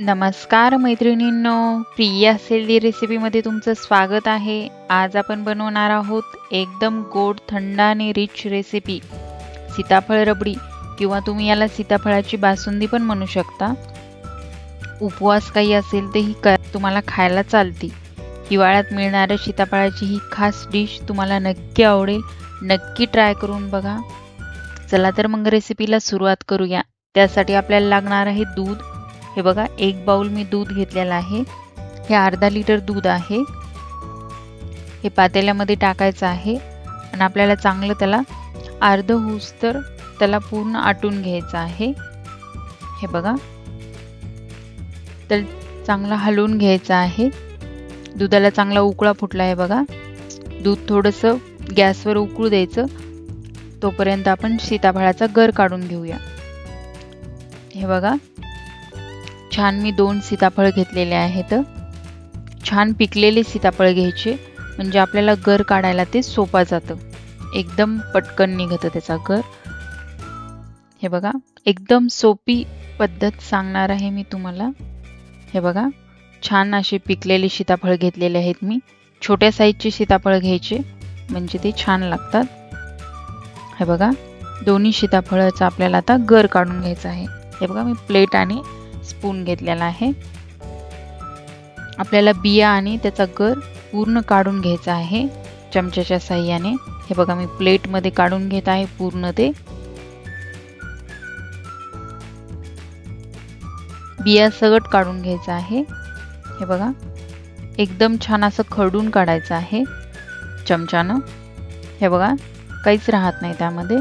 नमस्कार मैत्रिणींनो, प्रिया हेल्दी रेसिपीमध्ये तुमचं स्वागत आहे। आज आपण बनवणार आहोत एकदम गोड, थंड आणि रिच रेसिपी सीताफळ रबडी किंवा तुम्ही याला सीताफळाची बासुंदी पण म्हणू शकता। उपवास काही असेल तर ही तुम्हाला खायला चालते। हिवाळ्यात मिळणाऱ्या सीताफळाची ही खास डिश तुम्हाला नक्की आवडेल, नक्की ट्राय करून बघा। चला तर मग रेसिपीला सुरुवात करूया। त्यासाठी आपल्याला लागणार आहे दूध। हे बघा, एक बाउल मी दूध घेतलेला आहे। हे अर्धा लिटर दूध आहे। हे पातेल्यामध्ये टाकायचं आहे आणि आपल्याला चांगलं त्याला अर्ध होऊस्तर त्याला पूर्ण आटून घ्यायचं आहे। हे बघा, तर चांगलं हलवून घ्यायचं आहे। दुधाला चांगला उकळा फुटला आहे बघा। दूध थोडंसं गॅसवर उकळू द्यायचं, तोपर्यंत आपण सीताफळाचा गर काढून घेऊया। हे बघा, छान मी 2 सीताफळ घेतलेले आहेत। छान पिकलेले सीताफळ घ्यायचे, म्हणजे आपल्याला गर काढायला ते सोपं जातं, एकदम पटकन निघतं त्याचा गर। हे बघा, एकदम सोपी पद्धत सांगणार आहे मी तुम्हाला। हे बघा, छान असे पिकलेले सीताफळ घेतलेले आहेत मी। छोट्या साईजचे सीताफळ घ्यायचे, म्हणजे ते छान लागतात। हे बघा, दोन्ही सीताफळाचा आपल्याला आता गर काढून घ्यायचा आहे। हे बघा, मी प्लेट आणि स्पून घेतलेला आहे। आपल्याला बिया आणि त्याचा गर पूर्ण काढून घ्यायचा आहे चमच्याच्या साहाय्याने। हे बघा, मी प्लेट मध्ये काढून घेत आहे पूर्ण ते। बिया सगट काढून घ्यायचा आहे। हे बघा, एकदम छान असं खरडून काढायचं आहे चमच्यानं। हे बघा, काहीच राहत नाही त्यामध्ये।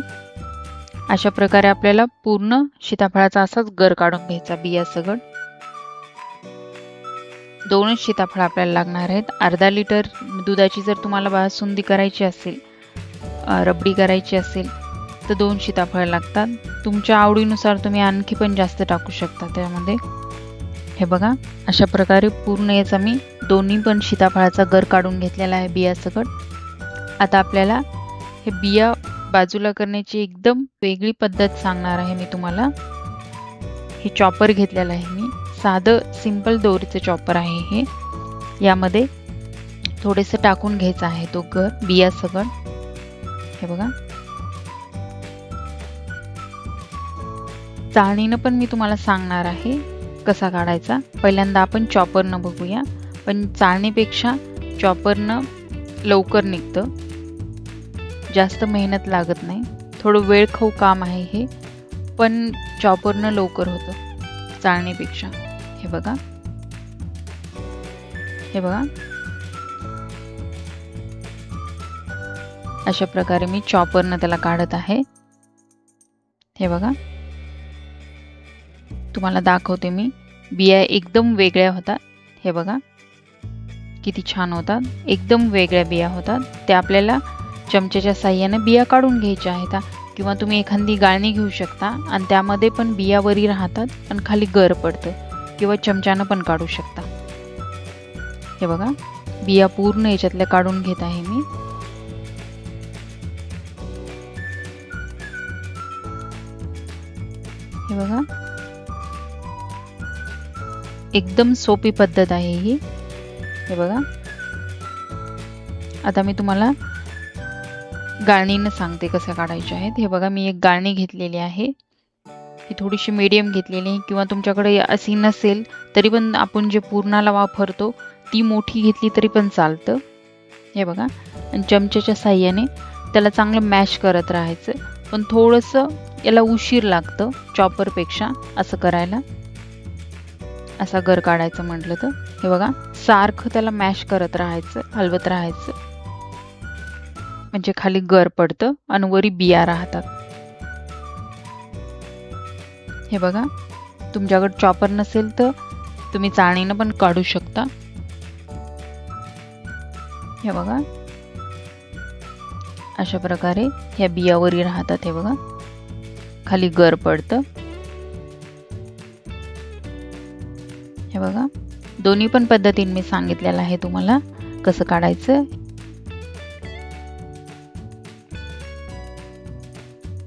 अशा प्रकारे आपल्याला पूर्ण सीताफळाचा असाच गर काढून घ्यायचा बिया सगट। 2 सीताफळ आपल्याला लागणार आहेत। अर्धा लिटर दुधाची जर तुम्हाला बासुंदी करायची असेल, रबडी करायची असेल तर 2 सीताफळ लागतात। तुमच्या आवडीनुसार तुम्ही आणखी पण जास्त टाकू शकता त्यामध्ये। हे बघा, अशा प्रकारे पूर्ण याचा मी दोन्ही पण सीताफळाचा गर काढून घेतलेला आहे बिया सगट। आता आपल्याला हे बिया बाजूला करण्याची एकदम वेगळी पद्धत सांगणार आहे मी तुम्हाला। हे चॉपर घेतलेलं आहे मी, साधं सिंपल दोरीचं चॉपर आहे हे। यामध्ये थोडेसे टाकून घ्यायचं आहे तो गर बिया सगट। हे बघा, चाळणीनं पण मी तुम्हाला सांगणार आहे कसा काढायचा। पहिल्यांदा आपण चॉपरनं बघूया, पण चाळणीपेक्षा चॉपरनं लवकर निघतं, जास्त मेहनत लागत नाही। थोडं वेळ खाऊ काम आहे हे, पण चॉपरनं लवकर होतं चाळणीपेक्षा। हे बघा, हे बघा, अशा प्रकारे मी चॉपरनं त्याला काढत आहे। हे बघा, तुम्हाला दाखवते मी। बिया एकदम वेगळ्या होतात। हे बघा, किती छान होतात, एकदम वेगळ्या बिया होतात। ते आपल्याला चमच्याच्या साहाय्याने बिया काढून घ्यायच्या आहेत, किंवा तुम्ही एखादी गाळणी घेऊ शकता आणि त्यामध्ये पण बिया वरी राहतात आणि खाली गर पडतं, किंवा चमच्यानं पण काढू शकता। हे बघा, बिया पूर्ण याच्यातल्या काढून घेत आहे मी। हे बघा, एकदम सोपी पद्धत आहे ही। हे बघा, आता मी तुम्हाला गाळणीने सांगते कसे काढायचे आहेत। हे बघा, मी एक गाळणी घेतलेली आहे। ही थोडीशी मीडियम घेतलेली आहे, किंवा तुमच्याकडे अशी नसेल तरी पण आपण जे पूर्णाला वापरतो ती मोठी घेतली तरी पण चालतं। हे बघा, आणि चमच्याच्या साहाय्याने त्याला चांगलं मॅश करत राहायचं, पण थोडंसं याला उशीर लागतं चॉपरपेक्षा असं करायला, असा गर काढायचं म्हटलं तर। हे बघा, सारखं त्याला मॅश करत राहायचं, हलवत राहायचं, म्हणजे खाली गर पडतं आणि वरी बिया राहतात। हे बघा, तुमच्याकडे चॉपर नसेल तर तुम्ही चाळणीनं पण काढू शकता। हे बघा, अशा प्रकारे ह्या बिया वरी राहतात। हे बघा, खाली गर पडतं। हे बघा, दोन्ही पण पद्धतीने मी सांगितलेलं आहे तुम्हाला कसं काढायचं।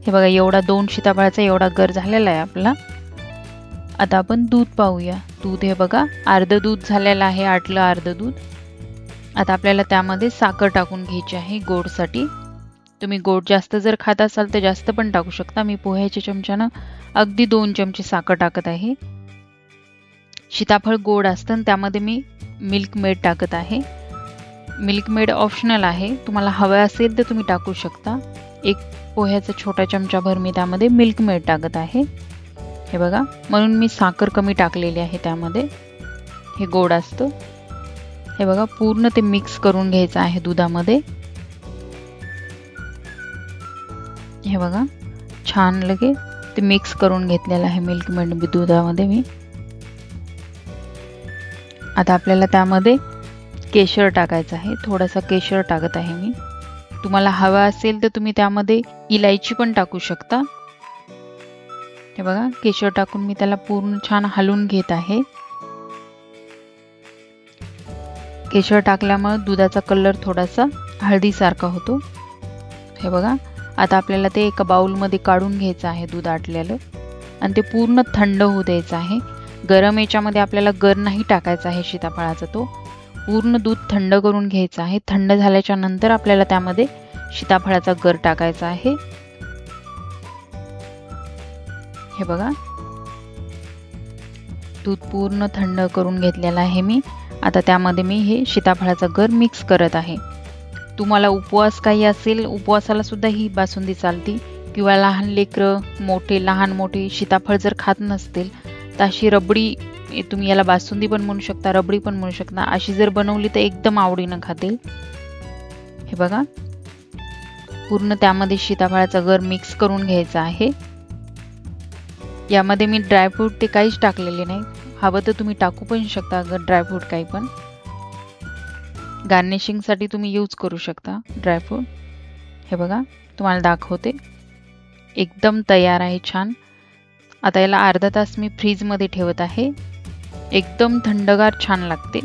हे बघा, एवढा 2 सीताफळाचा एवढा गर झालेला आहे आपला। आता आपण दूध पाहूया। दूध हे बघा अर्ध दूध झालेलं आहे, आटलं अर्ध दूध. आता आपल्याला त्यामध्ये साखर टाकून घ्यायची आहे गोडसाठी. तुम्ही गोड जास्त जर खात असाल तर जास्त पण टाकू शकता. मी पोह्याच्या चमच्यानं अगदी 2 चमचे साखर टाकत आहे. सीताफळ गोड असतं आणि त्यामध्ये मी मिल्क मेड टाकत आहे. मिल्क मेड ऑप्शनल आहे, तुम्हाला हवं असेल तर तुम्ही टाकू शकता. एक पोह्याचा छोटा चमचाभर मी त्यामध्ये मिल्क मेड टाकत आहे. हे बघा, म्हणून मी साखर कमी टाकलेली आहे त्यामध्ये. हे गोड असतं. हे बघा पूर्ण ते मिक्स करून घ्यायचं आहे दुधामध्ये. हे बघा छान लगे ते मिक्स करून घेतलेलं आहे मिल्क मेड दुधामध्ये मी. आता आपल्याला त्यामध्ये केशर टाकायचं आहे. थोडासा केशर टाकत आहे मी. तुम्हाला हवा असेल तर तुम्ही त्यामध्ये इलायची पण टाकू शकता. हे बघा केशर टाकून मी त्याला पूर्ण छान हलवून घेत आहे. केशर टाकल्यामुळे दुधाचा कलर थोडासा हळदीसारखा होतो. हे बघा आता आपल्याला ते एका बाउलमध्ये काढून घ्यायचं आहे दूध आटलेलं आणि ते पूर्ण थंड होऊ द्यायचं आहे. गरम याच्यामध्ये आपल्याला गर नाही टाकायचा आहे सीताफळाचा. तो पूर्ण दूध थंड करून घ्यायचं आहे. थंड झाल्याच्या नंतर आपल्याला त्यामध्ये सीताफळाचा गर टाकायचा आहे. हे बघा दूध पूर्ण थंड करून घेतलेलं आहे मी. आता त्यामध्ये मी हे सीताफळाचा गर मिक्स करत आहे. तुम्हाला उपवास काही असेल, उपवासाला सुद्धा ही बासुंदी चालती, किंवा लहान लेकरं मोठे लहान मोठे सीताफळ जर खात नसतील तर अशी रबडी, तुम्ही याला बासुंदी पण म्हणू शकता, रबडी पण म्हणू शकता, अशी जर बनवली तर एकदम आवडीनं खातील. हे बघा पूर्ण त्यामध्ये सीताफळाचा गर मिक्स करून घ्यायचा आहे. यामध्ये मी ड्रायफ्रूट ते काहीच टाकलेले नाही. हवं तर तुम्ही टाकू पण शकता अगर ड्रायफ्रूट काही पण. गार्निशिंगसाठी तुम्ही यूज करू शकता ड्रायफ्रूट. हे बघा तुम्हाला दाखवते, एकदम तयार आहे छान. आता याला अर्धा तास मी फ्रीजमध्ये ठेवत आहे. एकदम थंडगार छान लागते.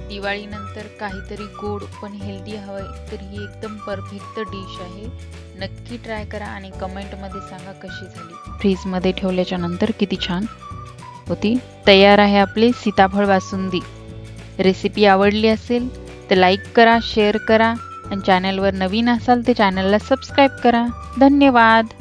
दिवाळीनंतर काहीतरी गोड पण हेल्दी हवंय तर ही एकदम परफेक्ट डिश आहे. नक्की ट्राय करा आणि कमेंटमध्ये सांगा कशी झाली. फ्रीजमध्ये ठेवल्याच्या नंतर किती छान होती. तयार आहे आपली सीताफळ बासुंदी. रेसिपी आवडली असेल तर लाईक करा, शेअर करा आणि चॅनलवर नवीन असाल तर चॅनलला सबस्क्राईब करा. धन्यवाद.